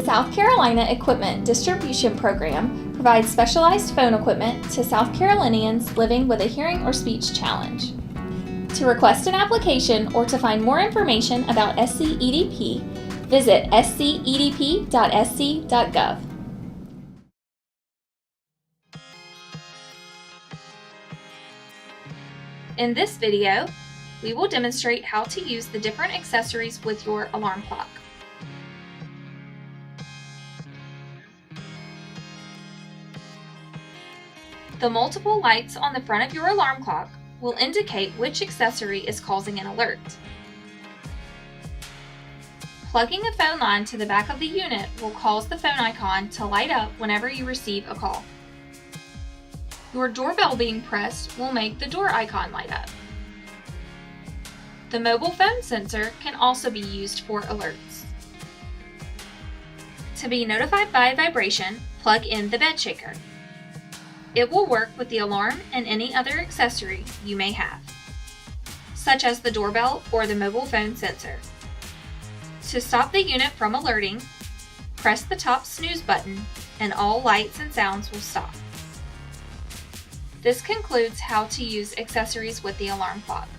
South Carolina Equipment Distribution Program provides specialized phone equipment to South Carolinians living with a hearing or speech challenge. To request an application or to find more information about SCEDP, visit scedp.sc.gov. In this video, we will demonstrate how to use the different accessories with your alarm clock. The multiple lights on the front of your alarm clock will indicate which accessory is causing an alert. Plugging a phone line to the back of the unit will cause the phone icon to light up whenever you receive a call. Your doorbell being pressed will make the door icon light up. The mobile phone sensor can also be used for alerts. To be notified by a vibration, plug in the bed shaker. It will work with the alarm and any other accessory you may have, such as the doorbell or the mobile phone sensor. To stop the unit from alerting, press the top snooze button and all lights and sounds will stop. This concludes how to use accessories with the alarm clock.